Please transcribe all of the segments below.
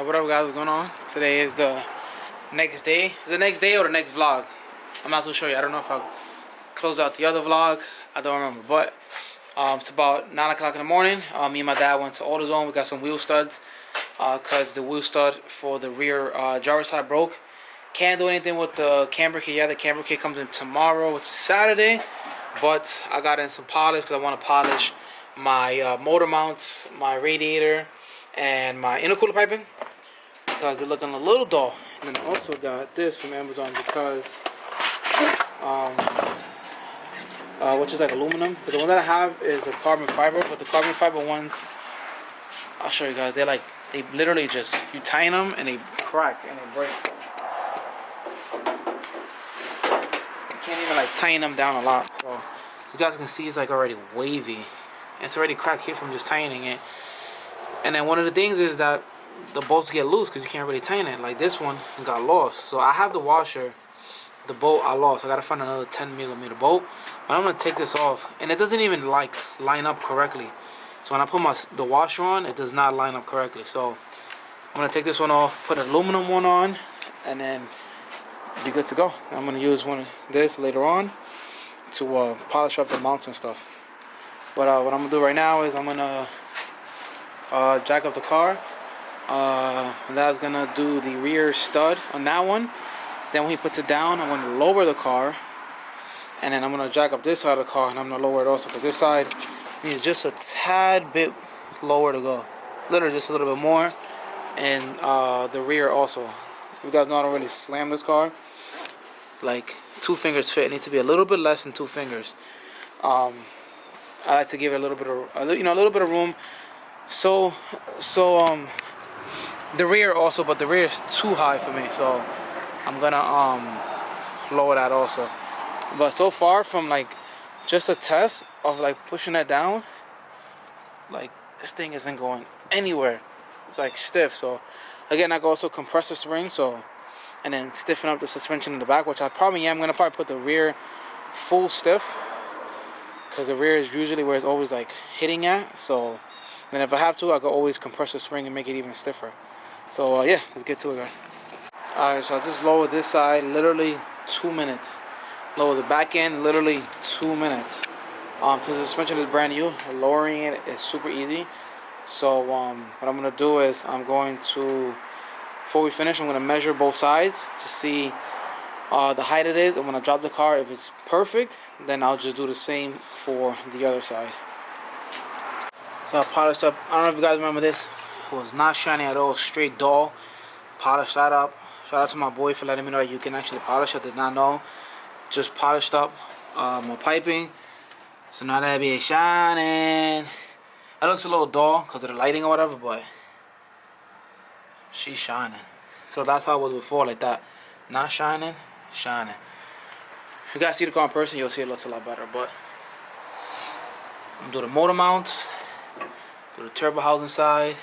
What up, guys? What's going on? Today is the next day. Is the next day or the next vlog? I'm not too sure yet. I don't know if I'll close out the other vlog. I don't remember. But it's about 9 o'clock in the morning. Me and my dad went to AutoZone. We got some wheel studs because the wheel stud for the rear driver's side broke. Can't do anything with the camber kit. Yeah, the camber kit comes in tomorrow, which is Saturday. But I got in some polish because I want to polish my motor mounts, my radiator, and my intercooler piping because they're looking a little dull. And then I also got this from Amazon because which is like aluminum, because the one that I have is a carbon fiber, but the carbon fiber ones, I'll show you guys, they literally just, you tighten them and they crack and they break. You can't even like tighten them down a lot. So you guys can see it's like already wavy. It's already cracked here from just tightening it. And then one of the things is that the bolts get loose because you can't really tighten it. Like this one got lost. So I have the washer. The bolt I lost. I gotta find another 10mm bolt. But I'm gonna take this off. And it doesn't even like line up correctly. So when I put the washer on, it does not line up correctly. So I'm gonna take this one off, put an aluminum one on, and then be good to go. I'm gonna use one of this later on to polish up the mounts and stuff. But what I'm gonna do right now is I'm gonna jack up the car. And that's gonna do the rear stud on that one. Then when he puts it down, I'm gonna lower the car, and then I'm gonna jack up this side of the car, and I'm gonna lower it also because this side needs just a tad bit lower to go, literally just a little bit more. And the rear also. You guys know I don't really slam this car. Like 2 fingers fit. It needs to be a little bit less than 2 fingers. I like to give it a little bit of, a little bit of room. So the rear also, but the rear is too high for me, so I'm gonna lower that also. But so far from like just a test of like pushing that down, like this thing isn't going anywhere. It's like stiff. So again, I can also compress the spring, so, and then stiffen up the suspension in the back, which I probably am. I'm gonna probably put the rear full stiff because the rear is usually where it's always like hitting at. So then if I have to, I can always compress the spring and make it even stiffer. So yeah, let's get to it, guys. Alright, so I just lowered this side, literally 2 minutes. Lower the back end, literally 2 minutes. Since the suspension is brand new, lowering it is super easy. So what I'm gonna do is I'm going to, before we finish, I'm gonna measure both sides to see the height it is. And when I drop the car, if it's perfect, then I'll just do the same for the other side. So I polished up. I don't know if you guys remember this. It was not shiny at all, straight dull. Polished that up. Shout out to my boy for letting me know that you can actually polish. I did not know. Just polished up my piping. So now that be shining. It looks a little dull because of the lighting or whatever, but she's shining. So that's how it was before, like that. Not shining, shining. If you guys see the car in person, you'll see it looks a lot better. But I'm gonna do the motor mounts, do the turbo housing side.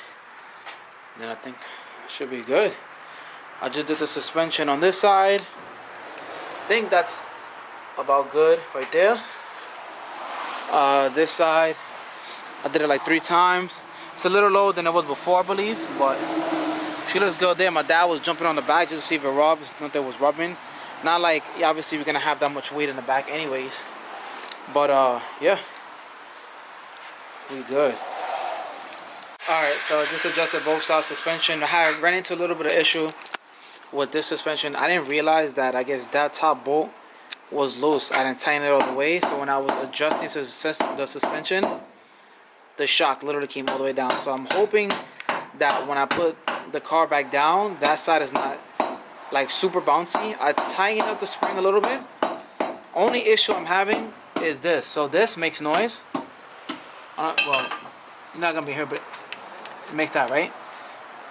Then I think it should be good. I just did the suspension on this side. I think that's about good right there. This side, I did it like 3 times. It's a little lower than it was before, I believe, but she looks good there. My dad was jumping on the back just to see if it rubs. Nothing was rubbing. Not like, obviously we're gonna have that much weight in the back anyways. But yeah, we good. Alright, so I just adjusted both sides suspension. I ran into a little bit of issue with this suspension. I didn't realize that, I guess, that top bolt was loose. I didn't tighten it all the way. So when I was adjusting the suspension, the shock literally came all the way down. So I'm hoping that when I put the car back down, that side is not like super bouncy. I tightened up the spring a little bit. Only issue I'm having is this. So this makes noise. Well, you're not gonna be here, but it makes that, right?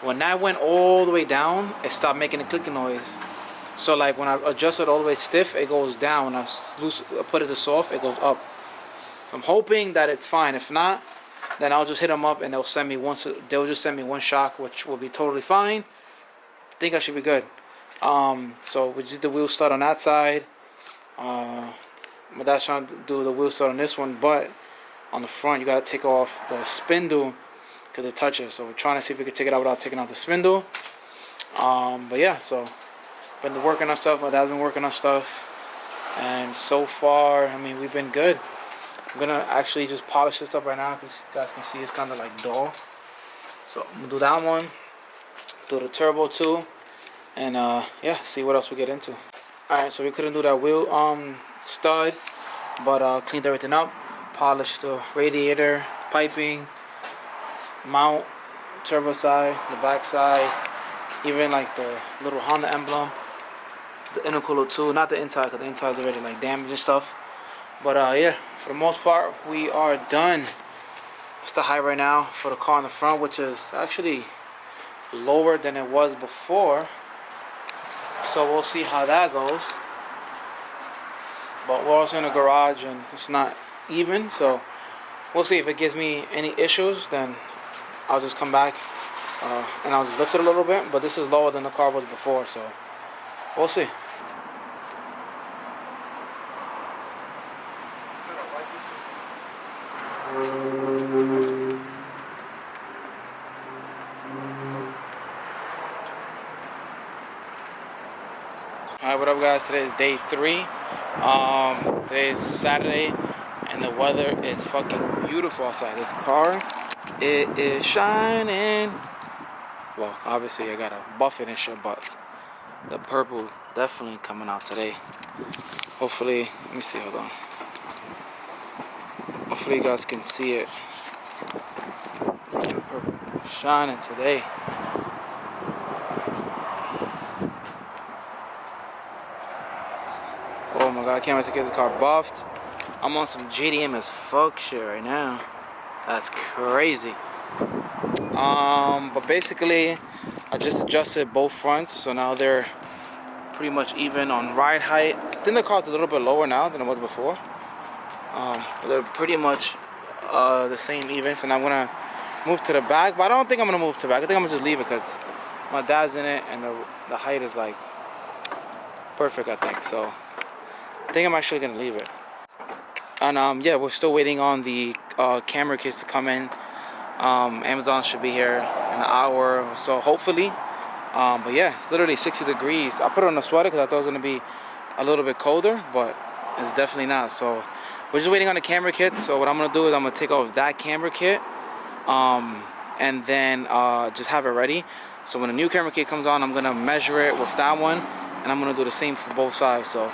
When that went all the way down, it stopped making a clicking noise. So like when I adjust it all the way stiff, it goes down. When I put it to soft, it goes up. So I'm hoping that it's fine. If not, then I'll just hit them up and they'll send me just send me one shock, which will be totally fine. I think I should be good. So we just did the wheel stud on that side. My dad's trying to do the wheel stud on this one, but on the front you gotta take off the spindle because it touches. So we're trying to see if we could take it out without taking out the spindle. But yeah, so been working on stuff. My dad's been working on stuff, and so far, I mean, we've been good. I'm gonna actually just polish this up right now because you guys can see it's kind of like dull. So I'm gonna do that one, do the turbo too, and yeah, see what else we get into. All right, so we couldn't do that wheel stud, but cleaned everything up, polished the radiator, piping, mount, turbo side, the back side, even like the little Honda emblem, the intercooler too, not the inside because the inside's already like damaged and stuff. But yeah, for the most part, we are done. It's the height right now for the car in the front, which is actually lower than it was before. So we'll see how that goes. But we're also in a garage and it's not even, so we'll see. If it gives me any issues, then I'll just come back and I'll just lift it a little bit. But this is lower than the car was before, so we'll see. Alright, what up guys? Today is day 3. Today is Saturday and the weather is fucking beautiful outside. This car, it is shining. Well, obviously I gotta buff it and shit, but the purple definitely coming out today. Hopefully, let me see, hold on. Hopefully you guys can see it. The purple shining today. Oh my god, I can't wait to get this car buffed. I'm on some JDM as fuck shit right now. That's crazy. But basically, I just adjusted both fronts, so now they're pretty much even on ride height. I think the car's a little bit lower now than it was before. But they're pretty much the same even, so now I'm gonna move to the back, but I don't think I'm gonna move to the back. I think I'm gonna just leave it because my dad's in it and the height is like perfect, I think. So I think I'm actually gonna leave it. And yeah, we're still waiting on the camera case to come in. Amazon should be here in an hour or so, hopefully. But yeah, it's literally 60 degrees. I put on a sweater because I thought it was gonna be a little bit colder, but it's definitely not. So we're just waiting on the camera kit. So what I'm gonna do is I'm gonna take off that camera kit, and then just have it ready. So when the new camera kit comes on, I'm gonna measure it with that one, and I'm gonna do the same for both sides. So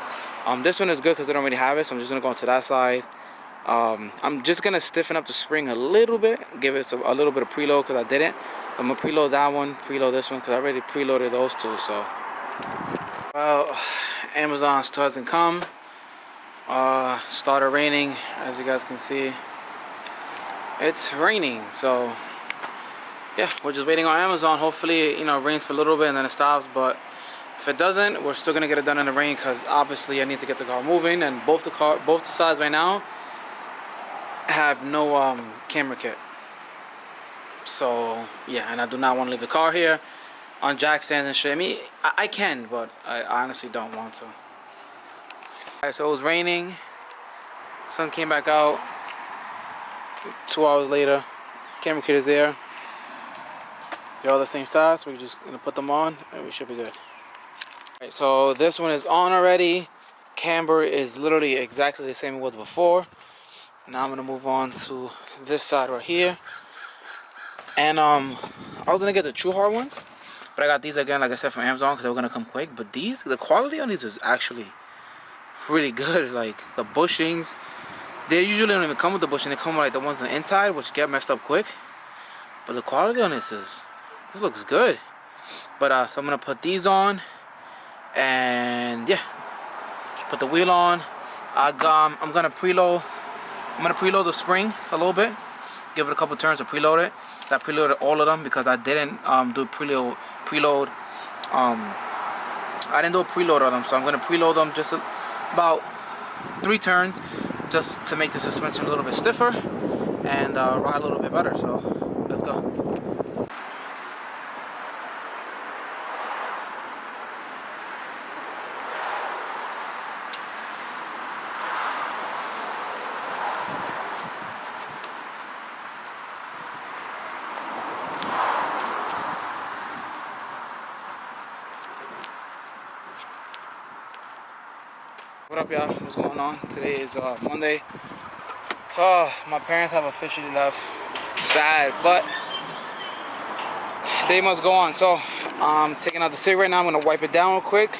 this one is good because I don't already have it, so I'm just gonna go into that side. I'm just gonna stiffen up the spring a little bit, give it a little bit of preload because I didn't. I'm gonna preload that one, preload this one because I already preloaded those two. So, well, Amazon still hasn't come. Started raining, as you guys can see. It's raining, so yeah, we're just waiting on Amazon. Hopefully, you know, it rains for a little bit and then it stops. But if it doesn't, we're still gonna get it done in the rain because obviously I need to get the car moving. And both the sides right now have no camera kit. So yeah, and I do not want to leave the car here on jack stands and shit. I mean, I can, but I honestly don't want to. Alright, so it was raining. Sun came back out. 2 hours later, camera kit is there. They're all the same size, so we're just gonna put them on and we should be good. Alright, so this one is on already. Camber is literally exactly the same as it was before. Now I'm gonna move on to this side right here. And I was gonna get the true hard ones, but I got these again, like I said, from Amazon because they were gonna come quick. But these, the quality on these is actually really good. Like the bushings, they usually don't even come with the bushing. They come with like the ones on the inside, which get messed up quick. But the quality on this looks good. But so I'm gonna put these on, and yeah, put the wheel on. I'm gonna preload. I'm gonna preload the spring a little bit. Give it a couple turns to preload it. I preloaded all of them because I didn't do preload. I didn't do a preload on them, so I'm gonna preload them just about 3 turns, just to make the suspension a little bit stiffer and ride a little bit better. So let's go. What up, y'all? What's going on? Today is Monday. Oh, my parents have officially left. Sad, but they must go on. So I'm taking out the cig right now. I'm gonna wipe it down real quick.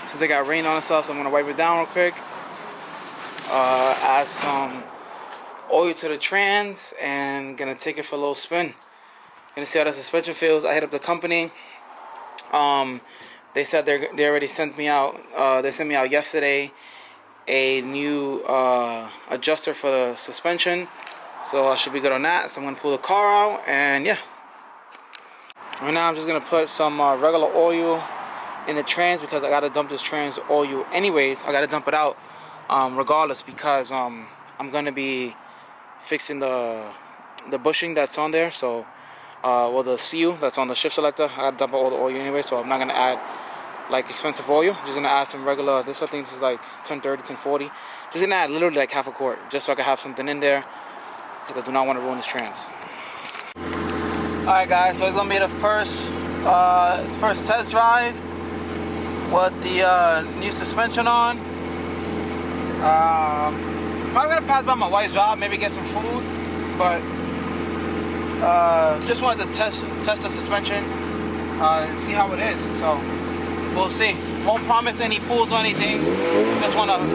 Since they got rain on and stuff, so I'm gonna wipe it down real quick. Add some oil to the trans and gonna take it for a little spin. Gonna see how the suspension feels. I hit up the company. They said they already sent me out. They sent me out yesterday a new adjuster for the suspension, so I should be good on that. So I'm gonna pull the car out and yeah. Right now I'm just gonna put some regular oil in the trans because I gotta dump this trans oil anyways. I gotta dump it out regardless because I'm gonna be fixing the bushing that's on there. So well, the seal that's on the shift selector, I gotta dump out all the oil anyway, so I'm not gonna add like expensive oil. I'm just gonna add some regular, I think this is like 1030, 1040. Just gonna add literally like half a quart, just so I can have something in there, because I do not want to ruin this trans. Alright guys, so it's gonna be the first test drive with the new suspension on. Probably gonna pass by my wife's job, maybe get some food, but just wanted to test the suspension, see how it is. So we'll see. Won't promise any pulls or anything. Just want to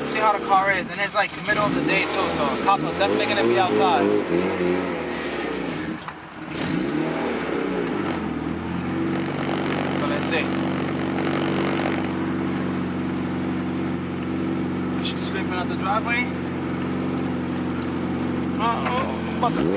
see how the car is. And it's like middle of the day too, so cops are definitely gonna be outside. So let's see. She's scraping out the driveway. I'm about to see.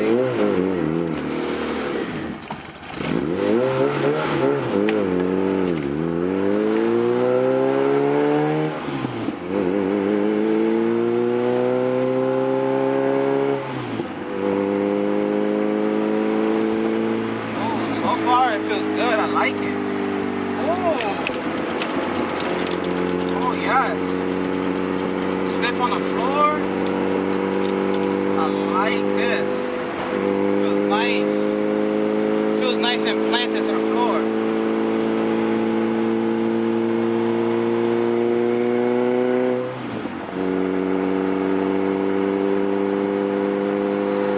Stiff on the floor. I like this. Feels nice. Feels nice and planted to the floor.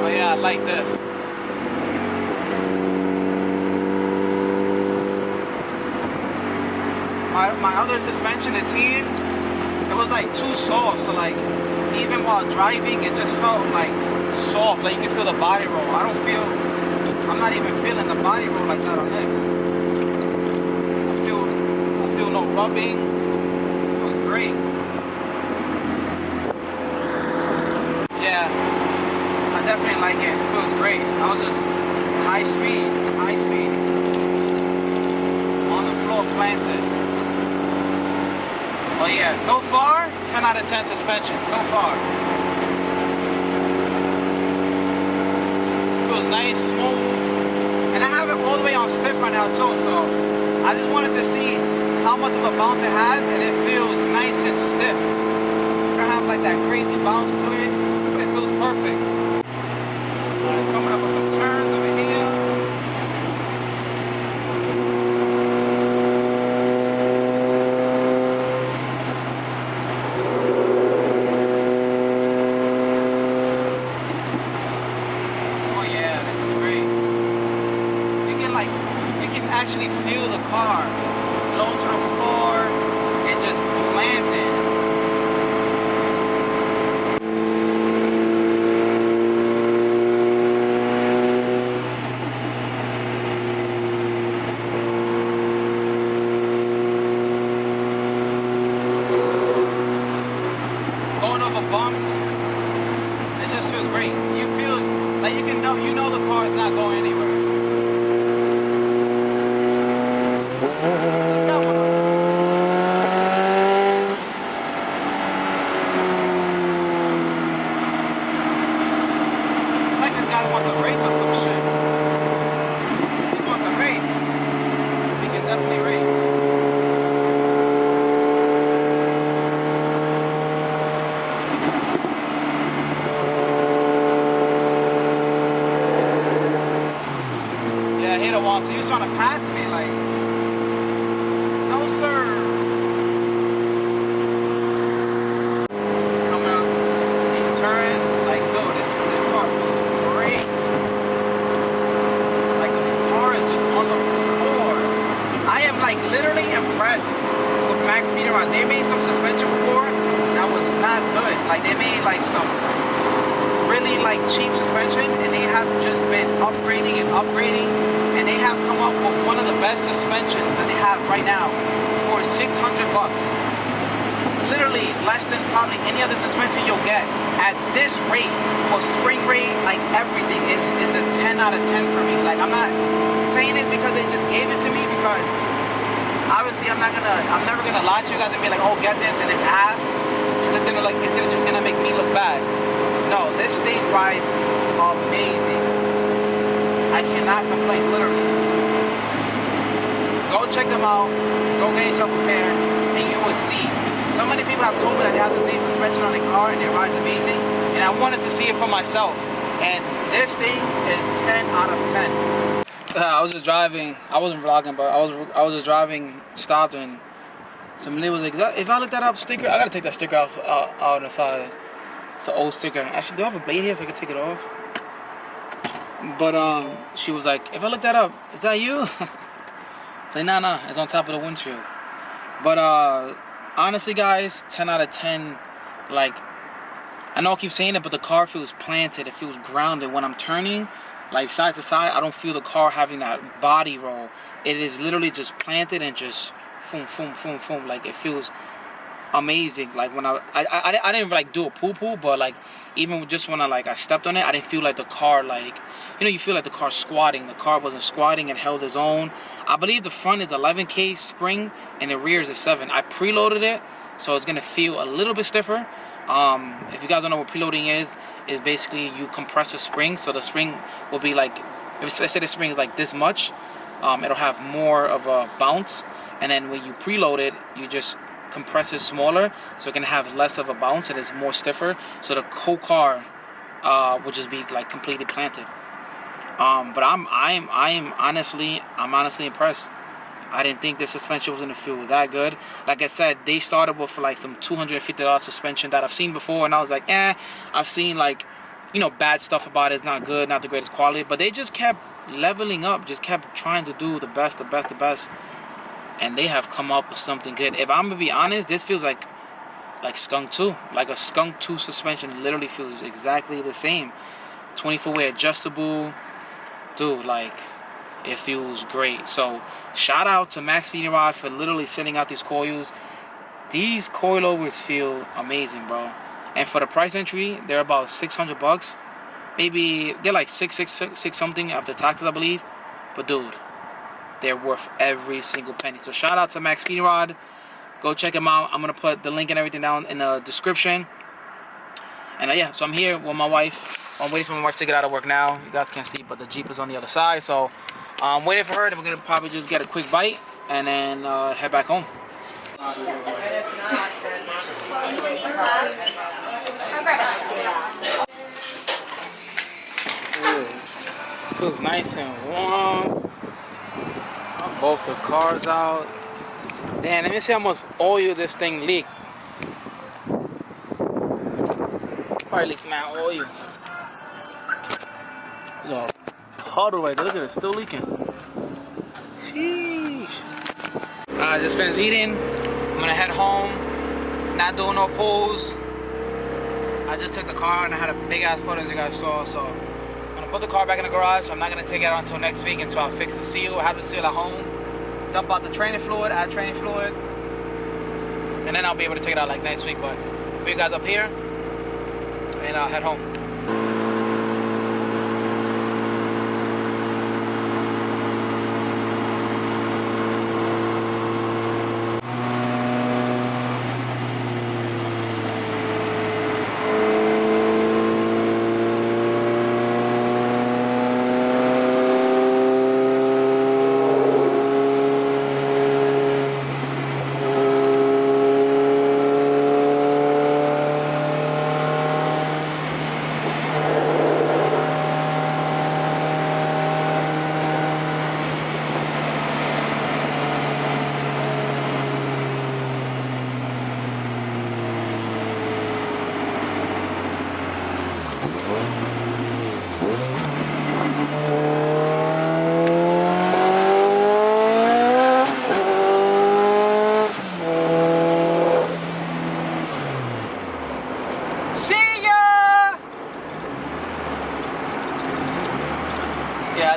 Oh yeah, I like this. My other suspension, the team, it was like too soft, so like even while driving it just felt like soft, like you can feel the body roll. I'm not even feeling the body roll like that on this. I feel no rubbing. It was great. Yeah, I definitely like it. It feels great. I was just high speed on the floor planted. Oh yeah, so far, 10 out of 10 suspension, so far. Feels nice, smooth. And I have it all the way on stiff right now too, so I just wanted to see how much of a bounce it has, and it feels nice and stiff. It don't have like that crazy bounce to it, but it feels perfect. Alright, coming up with some turns over here. Actually feel the car low to the floor and just landing. Going over bumps, it just feels great. You feel like you know the car is not going anywhere. So he was trying to pass me, like, no sir. Like they made like some really like cheap suspension, and they have just been upgrading and upgrading, and they have come up with one of the best suspensions that they have right now for 600 bucks. Literally less than probably any other suspension you'll get at this rate, for spring rate, like everything is a 10 out of 10 for me. Like I'm not saying it because they just gave it to me, because obviously I'm never gonna lie to you guys and be like, oh, get this and it's ass, because it's just gonna make me look bad. No, this thing rides amazing. I cannot complain, literally. Go check them out, go get yourself a pair, and you will see. So many people have told me that they have the same suspension on their car and it rides amazing, and I wanted to see it for myself. And this thing is 10 out of 10. I was just driving. I wasn't vlogging, but I was just driving, stopped, and some lady was like, "If I look that up sticker, I gotta take that sticker out on the side. It's an old sticker. Actually, do I have a blade here so I can take it off?" But she was like, "If I look that up, is that you?" It's like, nah, it's on top of the windshield. But honestly, guys, 10 out of 10. Like, I know I keep saying it, but the car feels planted. It feels grounded. When I'm turning, like, side to side, I don't feel the car having that body roll. It is literally just planted and just boom, boom, boom, boom. Like, it feels amazing. Like, when I didn't, like, do a poo-poo, but, like, even just when I stepped on it, I didn't feel like the car, like, you know, you feel like the car squatting. The car wasn't squatting. It held its own. I believe the front is 11K spring and the rear is a 7. I preloaded it, so it's going to feel a little bit stiffer. If you guys don't know what preloading is basically you compress a spring, so the spring will be like, if I say the spring is like this much, it'll have more of a bounce, and then when you preload it, you just compress it smaller, so it can have less of a bounce and it's more stiffer, so the whole car will just be like completely planted. But I'm honestly impressed. I didn't think the suspension was gonna feel that good. Like I said, they started with like some $250 suspension that I've seen before, and I was like, I've seen, like, you know, bad stuff about it. It's not good, not the greatest quality. But they just kept leveling up, just kept trying to do the best, and they have come up with something good. If I'm gonna be honest, this feels like Skunk 2, like a Skunk 2 suspension. Literally feels exactly the same. 24-way adjustable, dude. Like, it feels great. So shout out to Max Speed Rod for literally sending out these coils. These coilovers feel amazing, bro. And for the price entry, they're about 600 bucks. Maybe they're like six something after taxes, I believe. But dude, they're worth every single penny. So shout out to Max Speed Rod. Go check them out. I'm gonna put the link and everything down in the description. And yeah, so I'm here with my wife. I'm waiting for my wife to get out of work now. You guys can't see, but the Jeep is on the other side. So I'm waiting for her. Then we're gonna probably just get a quick bite and then head back home. Ooh, feels nice and warm. Both the cars out. Damn, let me see how much oil this thing leaked. Probably leaked mad oil. There's a puddle right there. Look at it, still leaking. Sheesh. I just finished eating. I'm gonna head home. Not doing no pulls. I just took the car and I had a big ass puddle, as you guys saw. So I'm gonna put the car back in the garage. So I'm not gonna take it out until next week until I fix the seal. I have the seal at home. Dump out the training fluid, add training fluid, and then I'll be able to take it out like next week. But put you guys up here and I'll head home.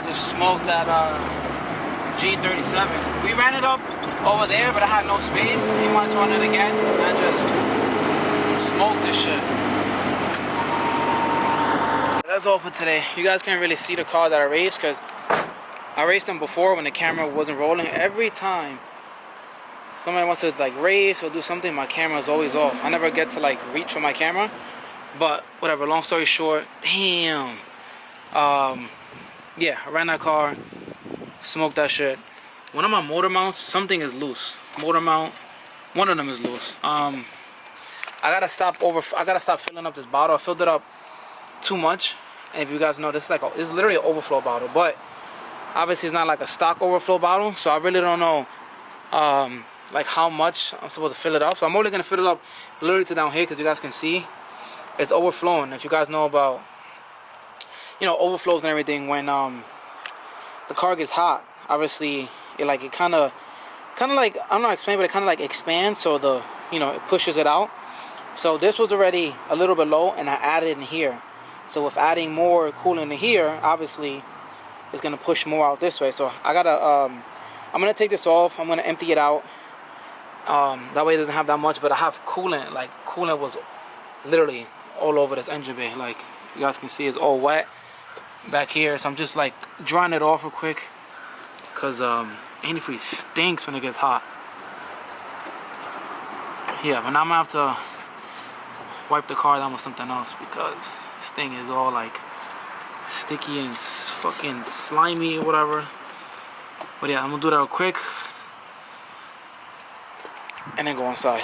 just smoked that G37. We ran it up over there, but I had no space. He wanted to run it again, and I just smoked this shit. That's all for today. You guys can't really see the car that I raced because I raced them before when the camera wasn't rolling. Every time somebody wants to like race or do something, my camera is always off. I never get to like reach for my camera. But whatever, long story short, damn. Yeah, I ran that car, smoked that shit. One of my motor mounts, something is loose. Motor mount, one of them is loose. I gotta stop filling up this bottle. I filled it up too much. And if you guys know, this is like it's literally an overflow bottle, but obviously it's not like a stock overflow bottle, so I really don't know like how much I'm supposed to fill it up. So I'm only gonna fill it up literally to down here because you guys can see it's overflowing. If you guys know about, you know, overflows and everything, when the car gets hot, obviously it kind of like, I'm not explaining, but it kind of like expands, so the, you know, it pushes it out. So this was already a little bit low, and I added in here. So with adding more coolant in here, obviously it's gonna push more out this way. So I gotta I'm gonna take this off. I'm gonna empty it out. That way it doesn't have that much, but I have coolant. Like, coolant was literally all over this engine bay. Like, you guys can see it's all wet back here. So I'm just like drying it off real quick, cause antifreeze stinks when it gets hot. Yeah, but now I'm gonna have to wipe the car down with something else because this thing is all like sticky and fucking slimy or whatever. But yeah, I'm gonna do that real quick and then go inside.